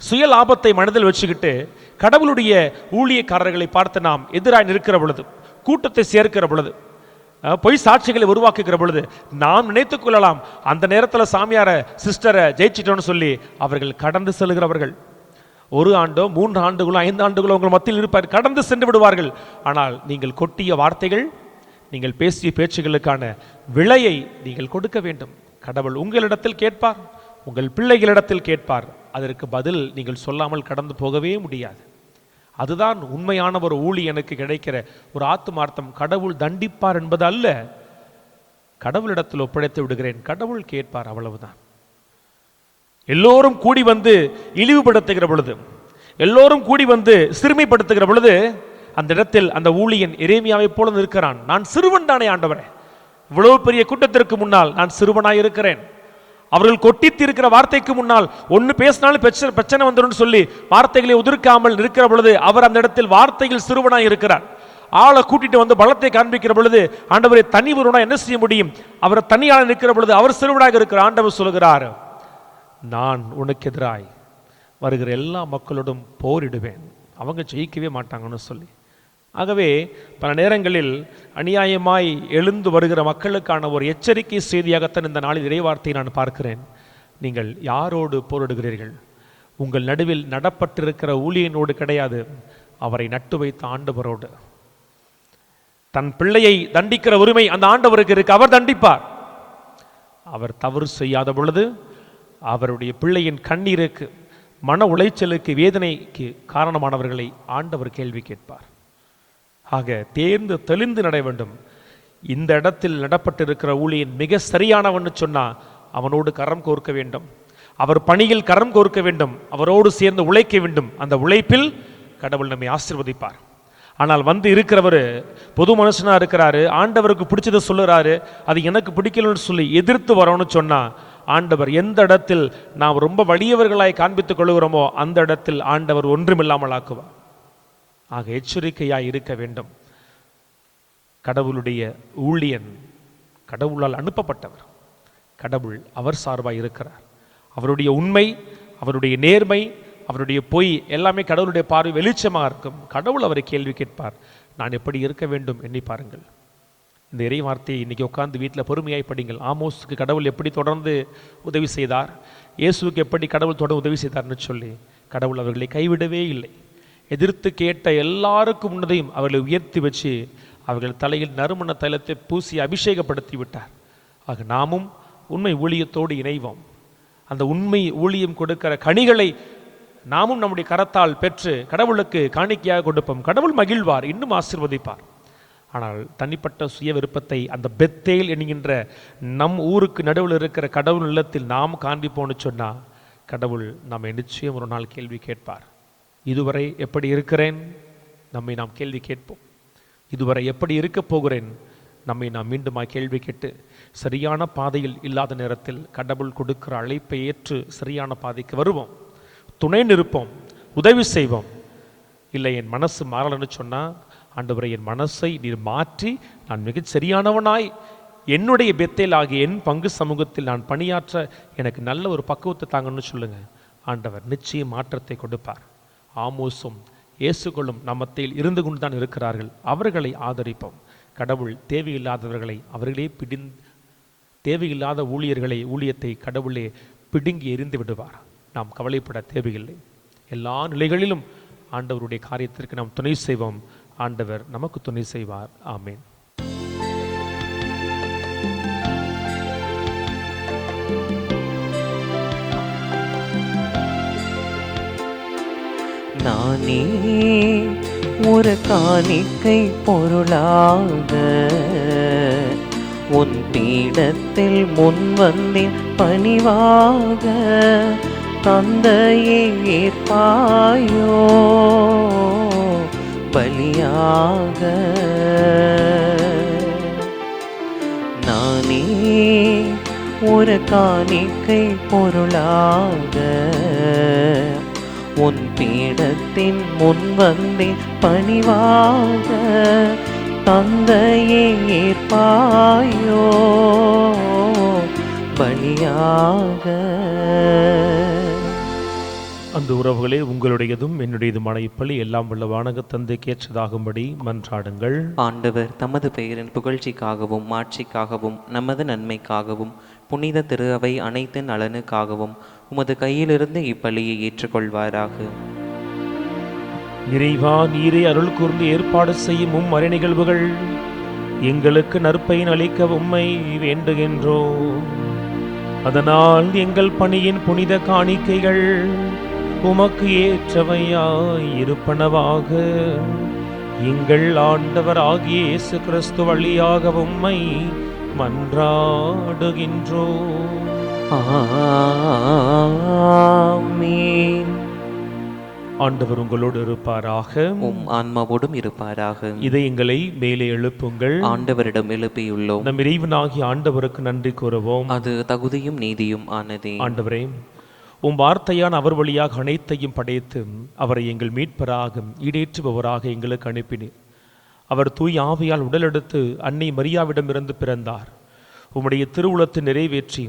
சுய லாபத்தை மனதில் வச்சுக்கிட்டு கடவுளுடைய ஊழியக்காரர்களை பார்த்து நாம் எதிராக நிற்கிற பொழுது, கூட்டத்தை சேர்க்கிற பொழுது, பொய் சாட்சிகளை உருவாக்குகிற பொழுது நாம் நினைத்துக் கொள்ளலாம் அந்த நேரத்தில் சாமியார சிஸ்டரை ஜெயிச்சிட்டோன்னு சொல்லி அவர்கள் கடந்து செல்கிறவர்கள். 1 ஆண்டோ 3 ஆண்டுகளோ 5 ஆண்டுகளோ உங்கள் மத்தியில் இருப்பார், கடந்து சென்று விடுவார்கள். ஆனால் நீங்கள் கொட்டிய வார்த்தைகள், நீங்கள் பேசிய பேச்சுகளுக்கான விலையை நீங்கள் கொடுக்க வேண்டும். கடவுள் உங்களிடத்தில் கேட்பார், உங்கள் பிள்ளைகளிடத்தில் கேட்பார். அதற்கு பதில் நீங்கள் சொல்லாமல் கடந்து போகவே முடியாது. அதுதான் உண்மையான ஒரு ஊழியனுக்கு கிடைக்கிற ஒரு ஆத்துமார்த்தம். கடவுள் தண்டிப்பார் என்பது அல்ல, கடவுளிடத்தில் ஒப்படைத்து விடுகிறேன், கடவுள் கேட்பார், அவ்வளவுதான். எல்லோரும் கூடி வந்து இழிவுபடுத்துகிற பொழுது, எல்லோரும் கூடி வந்து சிறுமைப்படுத்துகிற பொழுது அந்த இடத்தில் அந்த ஊழியன் எரேமியாவை போல இருக்கிறான். நான் சிறுவன் தானே ஆண்டவரே, இவ்வளவு பெரிய கூட்டத்திற்கு முன்னால் நான் சிறுவனாய் இருக்கிறேன். அவர்கள் கொட்டித்து இருக்கிற வார்த்தைக்கு முன்னால் ஒன்று பேசினாலும் பிரச்சனை வந்துடும் சொல்லி வார்த்தைகளை உதிர்க்காமல் இருக்கிற பொழுது அவர் அந்த இடத்தில் வார்த்தைகள் சிறுவனாய் இருக்கிறார். ஆளை கூட்டிட்டு வந்து பலத்தை காண்பிக்கிற பொழுது ஆண்டவரை தனி ஒருவனா என்ன செய்ய முடியும்? அவரை தனியால் நிற்கிற பொழுது அவர் சிறுவனாக இருக்கிற ஆண்டவர் சொல்கிறார், நான் உனக்கு எதிராய் வருகிற எல்லா மக்களோடும் போரிடுவேன், அவங்க ஜெயிக்கவே மாட்டாங்கன்னு சொல்லி. ஆகவே பல நேரங்களில் அநியாயமாய் எழுந்து வருகிற மக்களுக்கான ஒரு எச்சரிக்கை செய்தியாகத்தான் இந்த நாளில் இறைவார்த்தையை நான் பார்க்கிறேன். நீங்கள் யாரோடு போரிடுகிறீர்கள்? உங்கள் நடுவில் நடப்பட்டிருக்கிற ஊழியனோடு கிடையாது, அவரை நட்டு வைத்த ஆண்டவரோடு. தன் பிள்ளையை தண்டிக்கிற உரிமை அந்த ஆண்டவருக்கு இருக்கு, அவர் தண்டிப்பார். அவர் தவறு செய்யாத பொழுது அவருடைய பிள்ளையின் கண்ணீருக்கு, மன உளைச்சலுக்கு, வேதனைக்கு காரணமானவர்களை ஆண்டவர் கேள்வி கேட்பார். ஆக தேர்ந்து தெளிந்து நட வேண்டும். இந்த இடத்தில் நடப்பட்டிருக்கிற ஊழியன் மிக சரியானவன்னு சொன்னா அவனோடு கரம் கோர்க்க வேண்டும், அவர் பணியில் கரம் கோர்க்க வேண்டும், அவரோடு சேர்ந்து உழைக்க வேண்டும். அந்த உழைப்பில் கடவுள் நம்மை ஆசீர்வதிப்பார். ஆனால் வந்து இருக்கிறவர் பொது மனுஷனா இருக்கிறாரு, ஆண்டவருக்கு பிடிச்சதை சொல்லுறாரு, அது எனக்கு பிடிக்கலன்னு சொல்லி எதிர்த்து வரோன்னு சொன்னா ஆண்டவர் எந்த இடத்தில் நாம் ரொம்ப வலியவர்களாய் காண்பித்துக் கொள்கிறோமோ அந்த இடத்தில் ஆண்டவர் ஒன்றுமில்லாமல் ஆக்குவார். ஆக எச்சரிக்கையாய் இருக்க வேண்டும். கடவுளுடைய ஊழியன் கடவுளால் அனுப்பப்பட்டவர், கடவுள் அவர் சார்பாய் இருக்கிறார். அவருடைய உண்மை, அவருடைய நேர்மை, அவருடைய பொய் எல்லாமே கடவுளுடைய பார்வை வெளிச்சமாக இருக்கும். கடவுள் அவரை கேள்வி கேட்பார், நான் எப்படி இருக்க வேண்டும் எண்ணி பாருங்கள். இந்த இறை வார்த்தையை இன்னைக்கு உட்கார்ந்து வீட்டில் பொறுமையாய் படிங்கள். ஆமோஸுக்கு கடவுள் எப்படி தொடர்ந்து உதவி செய்தார், இயேசுவுக்கு எப்படி கடவுள் தொடர்ந்து உதவி செய்தார்னு சொல்லி கடவுள் அவர்களை கைவிடவே இல்லை. எதிர்த்து கேட்ட எல்லாருக்கும் முன்னதையும் அவர்களை உயர்த்தி வச்சு அவர்கள் தலையில் நறுமண தைலத்தை பூசி அபிஷேகப்படுத்தி விட்டார். ஆக நாமும் உண்மை ஊழியத்தோடு இணைவோம். அந்த உண்மை ஊழியம் கொடுக்கிற கனிகளை நாமும் நம்முடைய கரத்தால் பெற்று கடவுளுக்கு காணிக்கையாக கொடுப்போம். கடவுள் மகிழ்வார், இன்னும் ஆசீர்வதிப்பார். ஆனால் தனிப்பட்ட சுய விருப்பத்தை அந்த பெத்தேல் என்கின்ற நம் ஊருக்கு நடுவில் இருக்கிற கடவுள் இல்லத்தில் நாம் காண்பிப்போன்னு சொன்னால் கடவுள் நம்மை நிச்சயம் ஒரு நாள் கேள்வி கேட்பார். இதுவரை எப்படி இருக்கிறேன்? நம்மை நாம் கேள்வி கேட்போம். இதுவரை எப்படி இருக்க போகிறேன்? நம்மை நாம் மீண்டுமா கேள்வி கேட்டு சரியான பாதையில் இல்லாத நேரத்தில் கடவுள் கொடுக்கிற அழைப்பை ஏற்று சரியான பாதைக்கு வருவோம், துணை நிற்போம், உதவி செய்வோம். இல்லை என் மனசு மாறலன்னு சொன்னால், ஆண்டவரை என் மனசை நீர் மாற்றி நான் மிகச் சரியானவனாய் என்னுடைய பெத்தேல் ஆகிய என் பங்கு சமூகத்தில் நான் பணியாற்ற எனக்கு நல்ல ஒரு பக்குவத்தை தாங்கன்னு சொல்லுங்க. ஆண்டவர் நிச்சயம் மாற்றத்தை கொடுப்பார். ஆமோஸும் இயேசுகளும் நம்மத்தில் இருந்து கொண்டு தான் இருக்கிறார்கள். அவர்களை ஆதரிப்போம். கடவுள் தேவையில்லாதவர்களை அவர்களே தேவையில்லாத ஊழியத்தை கடவுளே பிடுங்கி எறிந்து விடுவார். நாம் கவலைப்பட தேவையில்லை. எல்லா நிலைகளிலும் ஆண்டவருடைய காரியத்திற்கு நாம் துணை செய்வோம். ஆண்டவர் நமக்கு துணை செய்வார். ஆமேன். நானே ஒரு காணிக்கை பொருளாக உன் பீடத்தில் முன் வந்தேன் பணிவாக, தந்தையே ஏற்பாயோ பலியாக. நானே ஒரு காணிக்கை பொருளாக உன் பீடத்தின் முன் வந்தேன் பணிவாக, தந்தையே ஏற்பாயோ பலியாக. அந்த உறவுகளே, உங்களுடையதும் என்னுடையதுமான இப்பலி எல்லாம் வல்ல வானக தந்தைக்கு ஏற்றதாகும்படி மன்றாடுங்கள். ஆண்டவர் தமது பெயரின் புகழ்ச்சிக்காகவும் மாட்சிக்காகவும் நமது நன்மைக்காகவும் புனித திரு அவை அனைத்து நலனுக்காகவும் உமது கையிலிருந்து இப்பலியை ஏற்றுக்கொள்வாராக. இறைவா, நீரே அருள் கூர்ந்து ஏற்பாடு செய்யும் மறை நிகழ்வுகள் எங்களுக்கு நற்பயன் அளிக்க உம்மை வேண்டுகின்றோம். அதனால் எங்கள் பணியின் புனித காணிக்கைகள் உமக்கு ஏற்றவையாய் இருப்பனவாக. எங்கள் ஆண்டவர் ஆகிய இயேசு கிறிஸ்து வழியாக உம்மை மன்றாடுகின்றோம். ஆமென். ஆண்டவர் உங்களோடு இருப்பாராக, உம் ஆன்மாவோடும் இருப்பாராக. இதயங்களை மேலே எழுப்புங்கள். ஆண்டவரிடம் எழுப்பியுள்ளோம். நம் இறைவனாகிய ஆண்டவருக்கு நன்றி கூறுவோம். அது தகுதியும் நீதியும் ஆனதே. ஆண்டவரே, உம் வார்த்தையான அவர் வழியாக அனைத்தையும் படைத்து அவரை எங்கள் மீட்பராக ஈடேற்றுபவராக எங்களுக்கு அனுப்பினீர். அவர் தூய் ஆவியால் உடலெடுத்து அன்னை மரியாவிடமிருந்து பிறந்தார். உம்முடைய திருவுளத்தை நிறைவேற்றி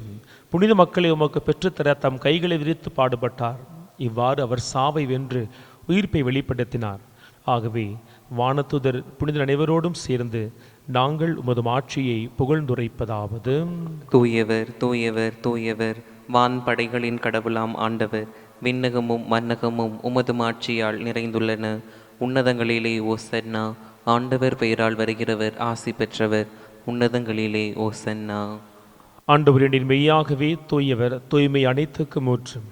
புனித மக்களை உமக்கு பெற்றுத்தர தம் கைகளை விரித்து பாடுபட்டார். இவ்வாறு அவர் சாவை வென்று உயிர்ப்பை வெளிப்படுத்தினார். ஆகவே வானதூதர் புனிதர் அனைவரோடும் சேர்ந்து நாங்கள் உமது ஆட்சியை புகழ்ந்துரைப்பதாவது: தூயவர் தூயவர் தூயவர், வான் படைகளின் கடவுளாம் ஆண்டவர், விண்ணகமும் மன்னகமும் உமது ஆட்சியால் நிறைந்துள்ளன. உன்னதங்களிலே ஓசன்னா. ஆண்டவர் பெயரால் வருகிறவர் ஆசி பெற்றவர். உன்னதங்களிலே ஓசன்னா. ஆண்டவரின் மெய்யாகவே தூயவர், தூய்மை அனைத்துக்கும் ஊற்றும்.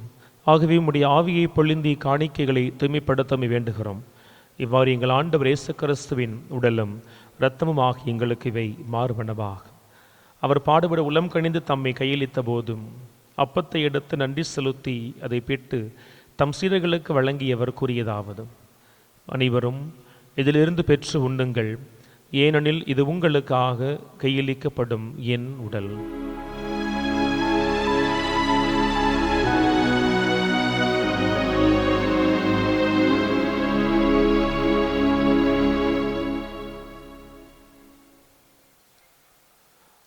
ஆகவே உம்முடைய ஆவியை பொழிந்தி காணிக்கைகளை தூய்மைப்படுத்தமை வேண்டுகிறோம். இவ்வாறு எங்கள் ஆண்டவர் இயேசு கிறிஸ்துவின் உடலும் இரத்தமும் ஆகி எங்களுக்கு இவை மாறுவனவாக. அவர் பாடுபட உளம் கணிந்து தம்மை கையளித்த போதும் அப்பத்தை எடுத்து நன்றி செலுத்தி அதை பெற்று தம் சீடர்களுக்கு வழங்கியவர் கூறியதாவது: அனைவரும் இதிலிருந்து பெற்று உண்ணுங்கள், ஏனெனில் இது உங்களுக்காக கையளிக்கப்படும் என் உடல்.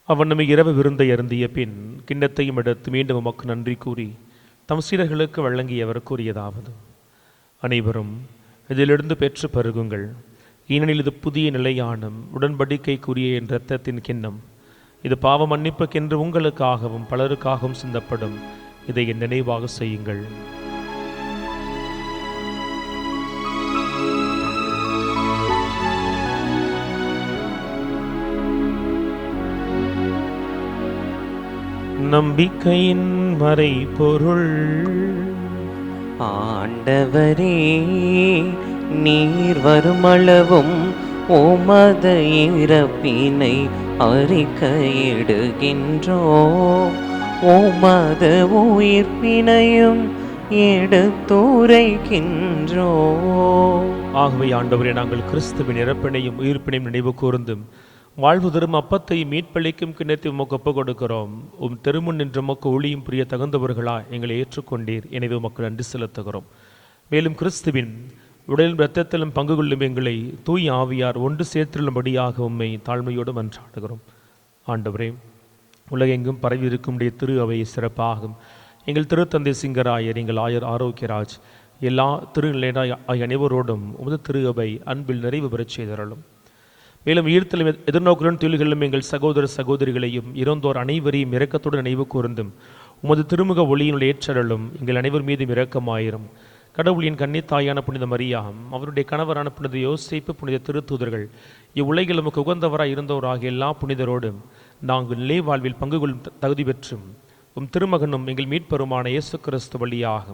அவன் நம்மை இரவு விருந்தை அருந்திய பின் கிண்ணத்தையும் எடுத்து மீண்டும் உமக்கு நன்றி கூறி தம் சீடர்களுக்கு வழங்கியவர் கூறியதாவது: அனைவரும் இதிலிருந்து பெற்று பருகுங்கள், ஏனெனில் இது புதிய நிலையான உடன்படிக்கைக்குரிய என் இரத்தத்தின் கிண்ணம். இது பாவ மன்னிப்புக்கென்று உங்களுக்காகவும் பலருக்காகவும் சிந்தப்படும். இதை என் நினைவாக செய்யுங்கள். நம்பிக்கையின் மறைபொருள். ஆண்டவரே, நீர் வருமளவும் உமது இறப்பினை அறிக்கையிடுகின்றோம், உமது உயிர்ப்பினையும் எடுத்துரைக்கின்றோம். ஆகவே ஆண்டவரே, நாங்கள் கிறிஸ்துவின் இறப்பினையும் உயிர்ப்பினையும் நினைவு கூர்ந்தும் வாழ்வு தரும் அப்பத்தை மீட்பளிக்கும் கிண்ணத்தை உமக்கு ஒப்புக் கொடுக்கிறோம். உம் திருமுன் நின்று உமக்கு ஒளியும் புரிய தகுந்தவர்களா எங்களை ஏற்றுக்கொண்டீர். எனவே உமக்கு நன்றி செலுத்துகிறோம். மேலும் கிறிஸ்துவின் உடலிலும் இரத்தத்திலும் பங்கு கொள்ளும் எங்களை தூய் ஆவியார் ஒன்று சேர்த்துள்ளபடியாக உம்மை தாழ்மையோடு மன்றாடுகிறோம். ஆண்டவரே, உலகெங்கும் பரவி இருக்கும் திரு அவை சிறப்பாகும் எங்கள் திருத்தந்தை சிங்கராயர், எங்கள் ஆயர் ஆரோக்கியராஜ், எல்லா திருநிலையாய் அனைவரோடும் உமது திரு அவை அன்பில் நிறைவு பெறச் செய்தருளும். மேலும் ஈர்த்தலும் எதிர்நோக்குடன் தொழில்களும் எங்கள் சகோதர சகோதரிகளையும் இறந்தோர் அனைவரையும் இரக்கத்துடன் நினைவு கூர்ந்தும் உமது திருமுக ஒளியினுள் ஏற்றருளும். எங்கள் அனைவர் மீதும் இரக்கமாயிரும். கடவுளின் கன்னித்தாயான புனித மரியாம், அவருடைய கணவரான புனித யோசேப்பு, புனித திருத்தூதர்கள், இவ்வுலகில் நமக்கு உகந்தவராய் இருந்தவராகிய எல்லா புனிதரோடும் நாங்கள் நிலை வாழ்வில் பங்கு கொள்ளும் தகுதி பெற்றும் உம் திருமகனும் எங்கள் மீட்பெருமான இயேசு கிறிஸ்து வழியாக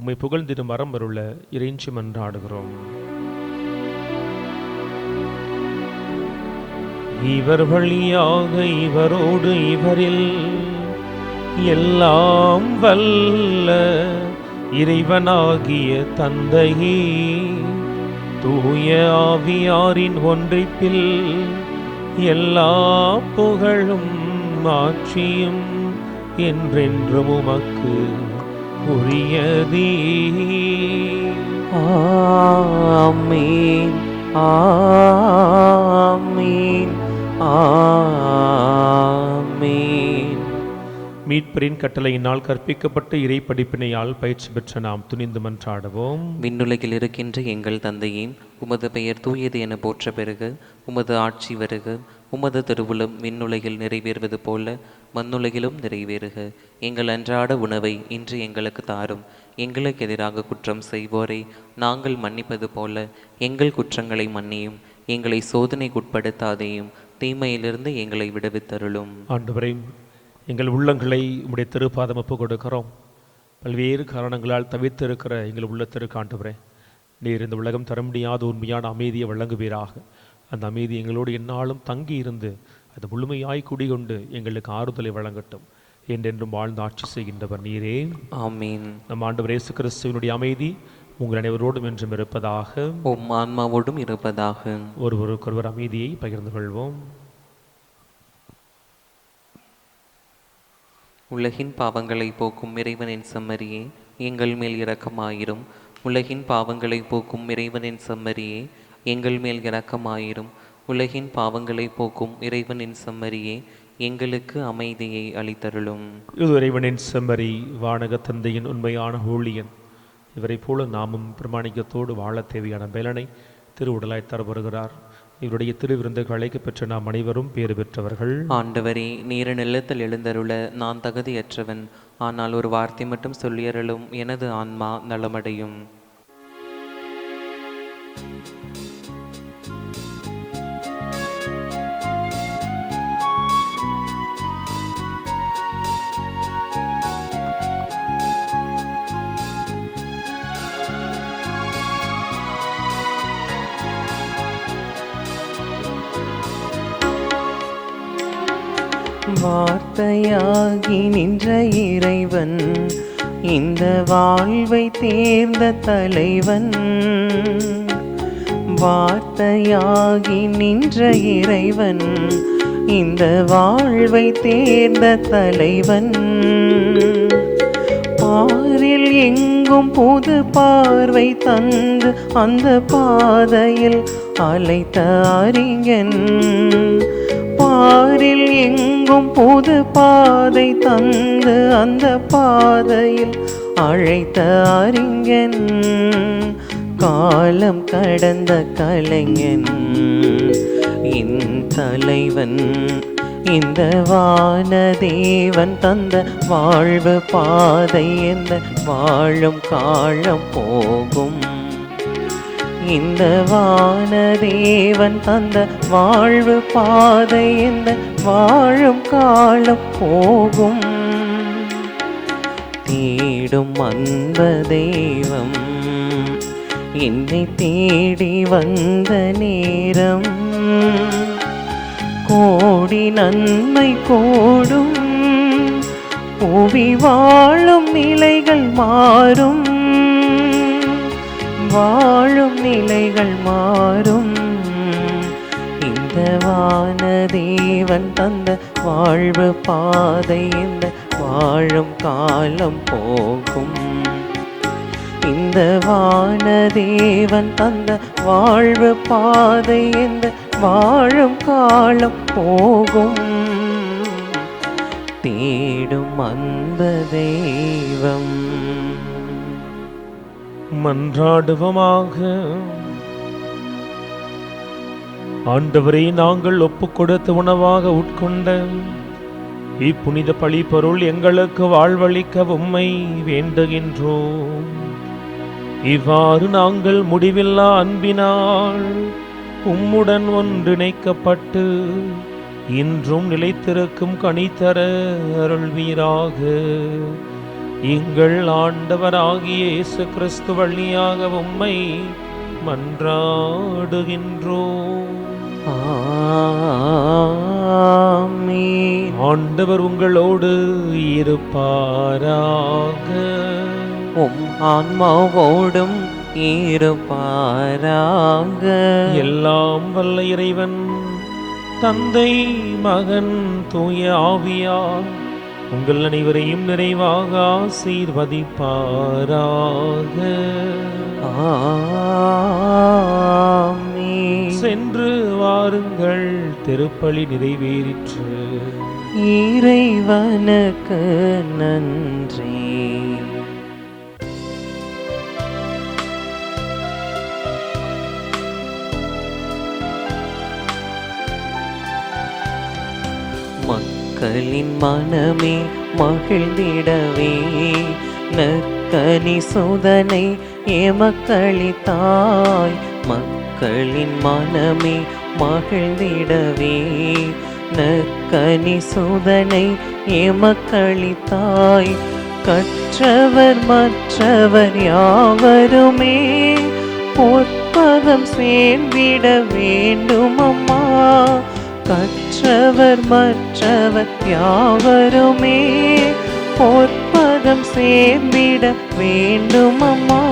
உம்மை புகழ்ந்திடும் வரம் வருள இறைஞ்சி மன்றாடுகிறோம். இவர் வழியாக இவரோடு இவரில் எல்லாம் வல்ல இறைவனாகிய தந்தையே, தூய ஆவியாரின் ஒன்றிப்பில் எல்லா புகழும் ஆட்சியும் என்றென்றும் உமக்கு உரியதே. ஆமென், ஆமென், ஆமென். மீட்பரின் கட்டளையினால் கற்பிக்கப்பட்ட இறை படிப்பினையால் பயிற்சி பெற்ற நாம் துணிந்து மன்றாடுவோம். விண்ணுலகில் இருக்கின்ற எங்கள் தந்தையே, உமது பெயர் தூயது என போற்ற பெறுக. உமது ஆட்சி வருக. உமது திருவுளம் விண்ணுலகில் நிறைவேறுவது போல மண்ணுலகிலும் நிறைவேறுக. எங்கள் அன்றாட உணவை இன்று எங்களுக்கு தாரும். எங்களுக்கு எதிராக குற்றம் செய்வோரை நாங்கள் மன்னிப்பது போல எங்கள் குற்றங்களை மன்னியும். எங்களை சோதனைக்குட்படுத்தாதேயும், தீமையிலிருந்து எங்களை விடுவித்தருளும். ஆண்டவரே, எங்கள் உள்ளங்களை உம்முடைய திருப்பாதம் ஒப்புக் கொடுக்கிறோம். பல்வேறு காரணங்களால் தவிர்த்திருக்கிற எங்கள் உள்ளத்திற்கு ஆண்டவரே, நீர் இந்த உலகம் தர முடியாத உண்மையான அமைதியை வழங்குவீராக. அந்த அமைதி எங்களோடு எந்நாளும் தங்கி இருந்து அது முழுமையாய் குடிகொண்டு எங்களுக்கு ஆறுதலை வழங்கட்டும். என்றென்றும் வாழ்ந்து ஆட்சி செய்கின்றவர் நீரே. ஆமீன். நம் ஆண்டவர் இயேசு கிறிஸ்துவினுடைய அமைதி உங்கள் அனைவரோடும் என்றும் இருப்பதாக. உம் ஆன்மாவோடும் இருப்பதாக. ஒருவருக்கொருவர் அமைதியை பகிர்ந்து கொள்வோம். உலகின் பாவங்களை போக்கும் இறைவனின் செம்மறியே, எங்கள் மேல் இரக்கமாயிரும். உலகின் பாவங்களை போக்கும் இறைவனின் செம்மறியே, எங்கள் மேல் இரக்கமாயிரும். உலகின் பாவங்களை போக்கும் இறைவனின் செம்மறியே, எங்களுக்கு அமைதியை அளித்தருளும். இது இறைவனின் செம்மறி, வானக தந்தையின் உண்மையான ஊழியன். இவரை போல நாமும் பிரமாணிக்கத்தோடு வாழ தேவையான பலனை திருவுடலாய் தர வருகிறார். இவருடைய திருவிருந்துக்கு அழைக்க பெற்ற நாம் அனைவரும் பேறு பெற்றவர்கள். ஆண்டவரே, நீர நிலத்தில் எழுந்தருள நான் தகுதியற்றவன். ஆனால் ஒரு வார்த்தை மட்டும் சொல்லியருளும், எனது ஆன்மா நலமடையும். வார்த்தையாகி நின்ற இறைவன், இந்த வாழ்வை தேர்ந்த தலைவன். வார்த்தையாகி நின்ற இறைவன், இந்த வாழ்வை தேர்ந்த தலைவன். பாரில் எங்கும் புது பார்வை தந்து அந்த பாதையில் அழைத்த அறிஞன். பாரில் எங்கும் புது பாதை தந்து அந்த பாதையில் அழைத்த அறிஞன். காலம் கடந்த கலைஞன் என் தலைவன். இந்த வானதேவன் தந்த வாழ்வு பாதை எந்த வாழும் காலம் போகும். இந்த வானதேவன் தந்த வாழ்வு பாதை எந்த வாழும் காலம் போகும். தேடும் அன்ப தெய்வம் என்னை தேடி வந்த நேரம் கோடி நன்மை கோடும் புவி வாழும் நிலைகள் மாறும் வாழும் நிலைகள் மாறும் இந்த வானதேவன் தந்த வாழ்வு பாதை இந்த வாழும் காலம் போகும் இந்த வானதேவன் தந்த வாழ்வு பாதை இந்த வாழும் காலம் போகும் தேடும் அன்ப தெய்வம். மன்றாடுவமாக. ஆண்டவரை, நாங்கள் ஒப்புக் கொடுத்த உணவாக உட்கொண்ட இப்புனித பழிப்பொருள் எங்களுக்கு வாழ்வளிக்க உம்மை வேண்டுகின்றோம். இவ்வாறு நாங்கள் முடிவில்லா அன்பினால் உம்முடன் ஒன்றிணைக்கப்பட்டு இன்றும் நிலைத்திருக்கும் கனிதர அருள்வீராக. எங்கள் ஆண்டவராகிய இயேசு கிறிஸ்து வழியாக உம்மை மன்றாடுகின்றோம். ஆமென். ஆண்டவர் உங்களோடு இருப்பாராக. உம் ஆன்மாவோடும் இருப்பாராக. எல்லாம் வல்ல இறைவன் தந்தை, மகன், தூய ஆவியார் உங்கள் அனைவரையும் நிறைவாக ஆசீர்வதிப்பாராக. ஆமென். சென்று வாருங்கள், திருப்பலி நிறைவேறிற்று. இறைவனுக்கு நன்றி. மக்களின் மனமே மகிழ்ந்திடவே நற்கனி சுதனை எமக்களித்தாய். மக்களின் மனமே மகிழ்ந்திடவே நற்கனி சுதனை எமக்களித்தாய். கற்றவர் மற்றவர் யாவருமே பொற்பதம் சேர்ந்திட வேண்டும் அம்மா. கற்றவர் மற்றவர் யாவருமே பொற்பதம் சேர்ந்திட வேண்டும் அம்மா.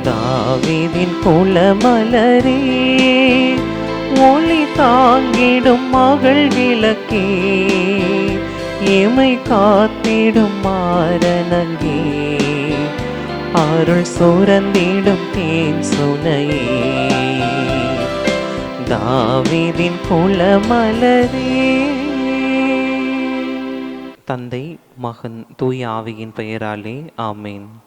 தாவீதின் குலமலரே, ஒளி தாங்கிடும் மகள் விளக்கே, எமை காத்திடும் மாறனல்கே, அருள் சுரந்திடும் தேன் சுனையே. தாவீதின் குலமலரே. தந்தை, மகன், தூய ஆவியின் பெயராலே ஆமேன்.